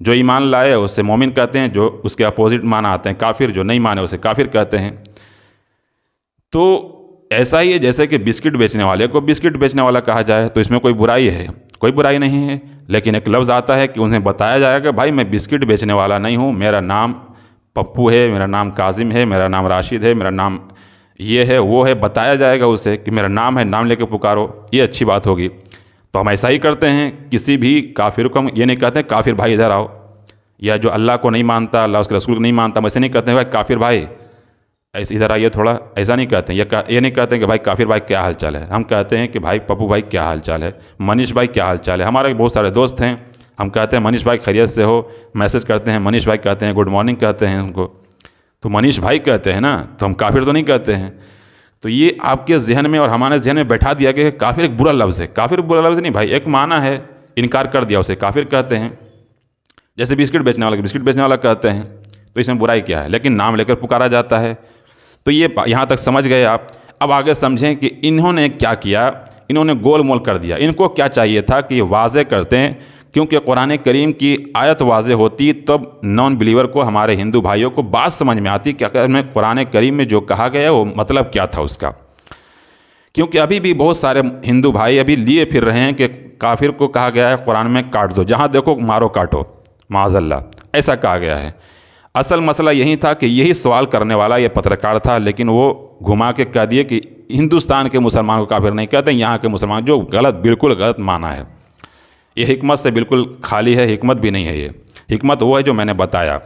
جو ایمان لائے اسے مومن کہتے ہیں, جو اس کے اپوزٹ معنی آتے ہیں کافر, جو نہیں مانے اسے کافر کہتے ہیں. تو ایسا ہی ہے جیسے کہ بسکٹ بیچنے والے کو بسکٹ بیچنے والا کہا جائے تو اس میں کوئی برائی ہے؟ کوئی برائی نہیں ہے. لیکن ایک لفظ آتا ہے کہ انہیں بتایا جائے کہ بھائی میں بسکٹ بیچنے والا نہیں ہوں, میرا نام پپو ہے, میرا نام کاظم ہے, میرا نام راشد ہے, میرا نام یہ ہے وہ ہے, بتایا جائے گا اسے کہ میرا نام ہے, نام لے کے پکارو, یہ اچھی بات ہوگی. تو ہم ایسا ہی کرتے ہیں, کسی بھی کافر کو ہم یہ نہیں کہتے ہیں کافر بھائی ادھر آؤ, یا جو اللہ کو نہیں مانتا, اللہ اس کے رسول کو نہیں مانتا, ہم ایسے نہیں کہتے ہیں بھائی کافر بھائی ایسے ادھر آئیے تھوڑا, ایسا نہیں کہتے ہیں. یہ نہیں کہتے ہیں کہ بھائی کافر بھائی کیا حال چال ہے, ہم کہتے ہیں کہ بھائی پپو بھائی کیا حال چال ہے, منیش بھائی کیا حال چال ہے. ہمارے بہت سارے دوست ہیں, ہم کہتے ہیں منیش بھائی خیریت سے ہو, میسج کرتے ہیں منیش بھائی کہتے ہیں گڈ مارننگ کہتے ہیں ان کو, تو منیش بھائی کہتے ہیں نا, تو ہم کافر تو نہیں کہتے ہیں. تو یہ آپ کے ذہن میں اور ہمارے ذہن میں بیٹھا دیا کہ کافر ایک برا لفظ ہے. کافر برا لفظ نہیں بھائی, ایک معنی ہے, انکار کر دیا اسے کافر کہتے ہیں. جیسے بسکٹ بیچنے والا بسکٹ بیچنے والا کہتے ہیں, تو اس میں برائی کیا ہے, لیکن نام لے کر پکارا جاتا ہے. تو یہ یہاں تک سمجھ گئے آپ. اب آگے سمجھیں کہ انہوں نے کیا کیا, انہوں نے گول مول کر دیا. ان کو کیا چاہیے تھا کہ یہ واضح کرتے ہیں, کیونکہ قرآن کریم کی آیت واضح ہوتی تب نان بلیور کو, ہمارے ہندو بھائیوں کو بات سمجھ میں آتی کہ اگر میں قرآن کریم میں جو کہا گیا وہ مطلب کیا تھا اس کا. کیونکہ ابھی بھی بہت سارے ہندو بھائی ابھی لیے پھر رہے ہیں کہ کافر کو کہا گیا ہے قرآن میں کاٹ دو, جہاں دیکھو مارو کاٹو, معاذ اللہ ایسا کہا گیا ہے. اصل مسئلہ یہی تھا کہ یہی سوال کرنے والا یہ پترکار تھا, لیکن وہ گھما کے کہہ دیے کہ ہندوستان کے مسلمان کو کافر نہیں کہتے, یہاں کے مسلمان, جو غلط, بالکل غلط مانا ہے. یہ حکمت سے بالکل خالی ہے, حکمت بھی نہیں ہے. یہ حکمت وہ ہے جو میں نے بتایا.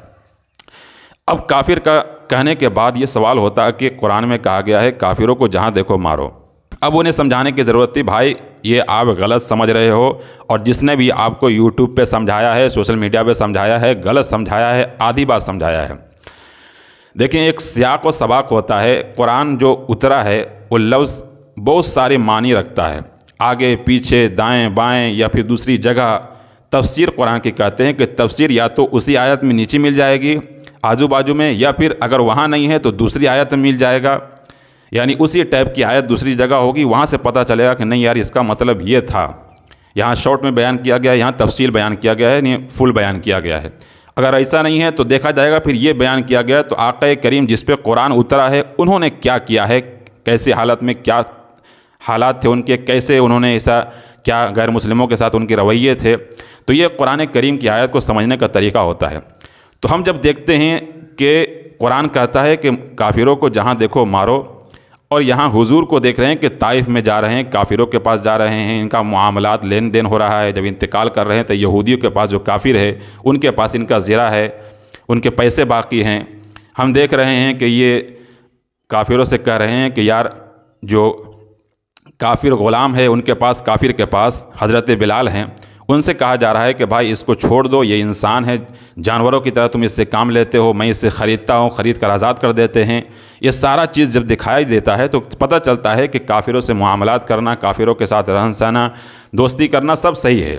اب کافر کا کہنے کے بعد یہ سوال ہوتا ہے کہ قرآن میں کہا گیا ہے کافروں کو جہاں دیکھو مارو. اب انہیں سمجھانے کی ضرورت تھی, بھائی یہ آپ غلط سمجھ رہے ہو, اور جس نے بھی آپ کو یوٹیوب پہ سمجھایا ہے, سوشل میڈیا پہ سمجھایا ہے, غلط سمجھایا ہے, آدھی بات سمجھایا ہے. دیکھیں ایک سیاق و سباق ہوتا ہے. قرآن جو اترا ہے وہ لفظ بہت سارے معنی رکھتا ہے, آگے پیچھے دائیں بائیں یا پھر دوسری جگہ. تفسیر قرآن کی کہتے ہیں کہ تفسیر یا تو اسی آیت میں نیچے مل جائے گی آجو باجو میں, یا پھر اگر وہاں نہیں ہے تو دوسری آیت میں مل جائے گا, یعنی اسی ٹائپ کی آیت دوسری جگہ ہوگی, وہاں سے پتہ چلے گا کہ نہیں یار اس کا مطلب یہ تھا. یہاں شارٹ میں بیان کیا گیا, یہاں تفصیل بیان کیا گیا ہے, یعنی فل بیان کیا گیا ہے. اگر ایسا نہیں ہے تو دیکھا جائے گا پھر یہ بیان کیا گیا تو آقا کریم جس پہ قرآن اترا ہے انہوں نے کیا کیا ہے, کیسے حالت میں کیا حالات تھے ان کے, کیسے انہوں نے ایسا کیا غیر مسلموں کے ساتھ ان کے رویے تھے. تو یہ قرآن کریم کی آیت کو سمجھنے کا طریقہ ہوتا ہے. تو ہم جب دیکھتے ہیں کہ قرآن کہتا ہے کہ کافروں کو جہاں دیکھو مارو, اور یہاں حضور کو دیکھ رہے ہیں کہ طائف میں جا رہے ہیں, کافروں کے پاس جا رہے ہیں, ان کا معاملات لین دین ہو رہا ہے. جب انتقال کر رہے ہیں تو یہودیوں کے پاس جو کافر ہے ان کے پاس ان کا زرہ ہے, ان کے پیسے باقی ہیں. ہم دیکھ رہے ہیں کہ یہ کافروں سے کہہ رہے ہیں کہ یار جو کافر غلام ہے ان کے پاس, کافر کے پاس حضرت بلال ہیں, ان سے کہا جا رہا ہے کہ بھائی اس کو چھوڑ دو, یہ انسان ہے, جانوروں کی طرح تم اس سے کام لیتے ہو, میں اس سے خریدتا ہوں, خرید کر آزاد کر دیتے ہیں. یہ سارا چیز جب دکھائی دیتا ہے تو پتہ چلتا ہے کہ کافروں سے معاملات کرنا, کافروں کے ساتھ رہن سہنا, دوستی کرنا سب صحیح ہے.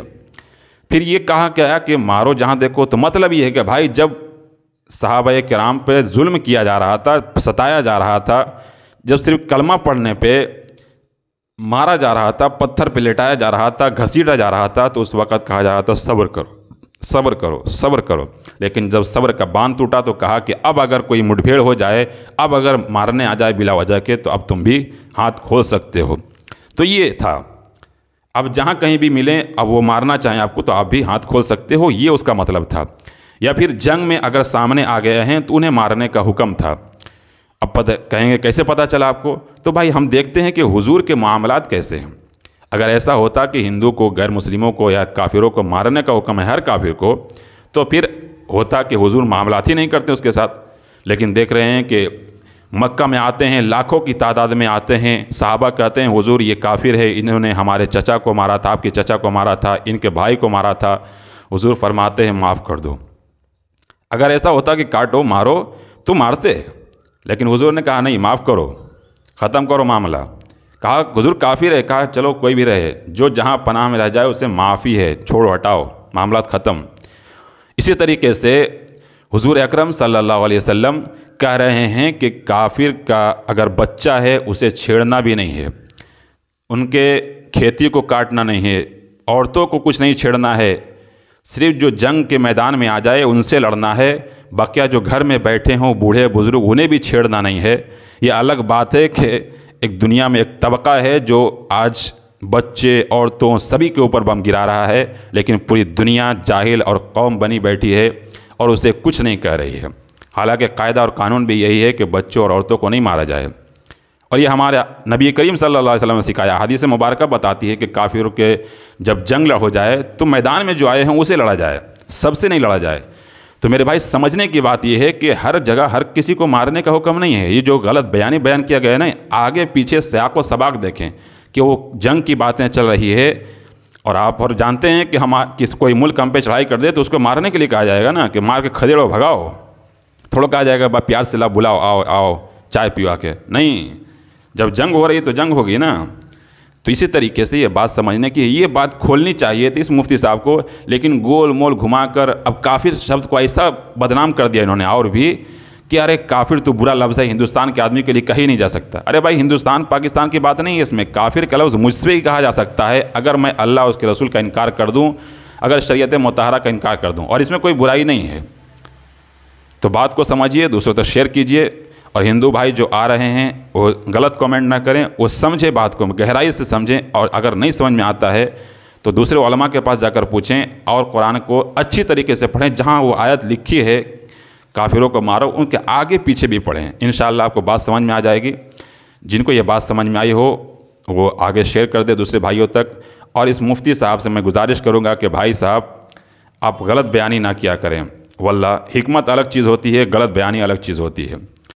پھر یہ کہا گیا کہ مارو جہاں دیکھو, تو مطلب یہ ہے کہ بھائی جب صحابہ کرام پہ ظلم کیا جا رہا تھا, ستایا جا رہا تھا, جب صرف کلمہ پڑھنے پہ مارا جا رہا تھا, پتھر پہ لٹایا جا رہا تھا, گھسیٹا جا رہا تھا, تو اس وقت کہا جا رہا تھا صبر کرو, صبر کرو, صبر کرو. لیکن جب صبر کا باندھ ٹوٹا تو کہا کہ اب اگر کوئی مٹ بھیڑ ہو جائے, اب اگر مارنے آ جائے بلا وجہ کے, تو اب تم بھی ہاتھ کھول سکتے ہو. تو یہ تھا, اب جہاں کہیں بھی ملیں, اب وہ مارنا چاہیں آپ کو تو آپ بھی ہاتھ کھول سکتے ہو, یہ اس کا مطلب تھا. یا پھر جنگ میں اگر سامنے آ گئے ہیں تو انہیں مارنے کا حکم تھا. اب کہیں گے کیسے پتہ چلا آپ کو, تو بھائی ہم دیکھتے ہیں کہ حضور کے معاملات کیسے ہیں. اگر ایسا ہوتا کہ ہندو کو, غیر مسلموں کو یا کافروں کو مارنے کا حکم ہے ہر کافر کو, تو پھر ہوتا کہ حضور معاملات ہی نہیں کرتے اس کے ساتھ. لیکن دیکھ رہے ہیں کہ مکہ میں آتے ہیں, لاکھوں کی تعداد میں آتے ہیں, صحابہ کہتے ہیں حضور یہ کافر ہے, انہوں نے ہمارے چچا کو مارا تھا, آپ کے چچا کو مارا تھا, ان کے بھائی کو مارا تھا. حضور فرماتے ہیں معاف کر دو. اگر ایسا ہوتا کہ کاٹو مارو تو مارتے, لیکن حضور نے کہا نہیں, معاف کرو, ختم کرو معاملہ. کہا حضور کافر ہے, کہا چلو کوئی بھی رہے, جو جہاں پناہ میں رہ جائے اسے معافی ہے, چھوڑو ہٹاؤ, معاملات ختم. اسی طریقے سے حضور اکرم صلی اللہ علیہ وسلم کہہ رہے ہیں کہ کافر کا اگر بچہ ہے اسے چھیڑنا بھی نہیں ہے, ان کے کھیتی کو کاٹنا نہیں ہے, عورتوں کو کچھ نہیں چھیڑنا ہے, صرف جو جنگ کے میدان میں آ جائے ان سے لڑنا ہے، بقیہ جو گھر میں بیٹھے ہوں بوڑھے بزرگ انہیں بھی چھیڑنا نہیں ہے۔ یہ الگ بات ہے کہ ایک دنیا میں ایک طبقہ ہے جو آج بچے عورتوں سبھی کے اوپر بم گرا رہا ہے، لیکن پوری دنیا جاہل اور قوم بنی بیٹھی ہے اور اسے کچھ نہیں کہہ رہی ہے۔ حالانکہ قاعدہ اور قانون بھی یہی ہے کہ بچوں اور عورتوں کو نہیں مارا جائے، اور یہ ہمارے نبی کریم صلی اللہ علیہ وسلم نے سکھایا۔ حدیث مبارکہ بتاتی ہے کہ کافروں کے جب جنگ ہو جائے تو میدان میں جو آئے ہیں اسے لڑا جائے، سب سے نہیں لڑا جائے۔ تو میرے بھائی سمجھنے کی بات یہ ہے کہ ہر جگہ ہر کسی کو مارنے کا حکم نہیں ہے۔ یہ جو غلط بیان کیا گیا ہے نا، آگے پیچھے سیاق و سباق دیکھیں کہ وہ جنگ کی باتیں چل رہی ہے، اور آپ اور جانتے ہیں کہ کوئی ملک ہم پہ چڑھائی کر دے تو اس کو مارنے کے لیے کہا جائے گا نا کہ مار کے کھدیڑو بھگاؤ، تھوڑا کہا جائے گا با پیار سے بلاؤ آؤ آؤ چائے پیو آ کے، نہیں، جب جنگ ہو رہی ہے تو جنگ ہوگی نا۔ تو اسی طریقے سے یہ بات سمجھنے کی یہ بات کھولنی چاہیے تھی اس مفتی صاحب کو، لیکن گول مول گھما کر اب کافر شبد کو ایسا بدنام کر دیا انہوں نے، اور بھی کہ ارے کافر تو برا لفظ ہے، ہندوستان کے آدمی کے لیے کہیں نہیں جا سکتا۔ ارے بھائی ہندوستان پاکستان کی بات نہیں ہے، اس میں کافر کا لفظ مجھ سے ہی کہا جا سکتا ہے اگر میں اللہ اس کے رسول کا انکار کر دوں، اگر شریعت مطہرہ کا انکار کر دوں، اور اس میں کوئی برائی نہیں ہے۔ تو بات کو سمجھیے، دوسروں تک شیئر کیجئے، اور ہندو بھائی جو آ رہے ہیں وہ غلط کامنٹ نہ کریں، وہ سمجھیں بات کو، گہرائی سے سمجھیں، اور اگر نہیں سمجھ میں آتا ہے تو دوسرے علماء کے پاس جا کر پوچھیں، اور قرآن کو اچھی طریقے سے پڑھیں، جہاں وہ آیت لکھی ہے کافروں کو مارو ان کے آگے پیچھے بھی پڑھیں، انشاءاللہ آپ کو بات سمجھ میں آ جائے گی۔ جن کو یہ بات سمجھ میں آئی ہو وہ آگے شیئر کر دے دوسرے بھائیوں تک، اور اس مفتی صاحب سے میں گزارش کروں گا کہ بھائی صاحب آپ غلط بیانی نہ کیا کریں، واللہ حکمت الگ چیز ہوتی ہے، غلط بیانی الگ چیز ہوتی ہے۔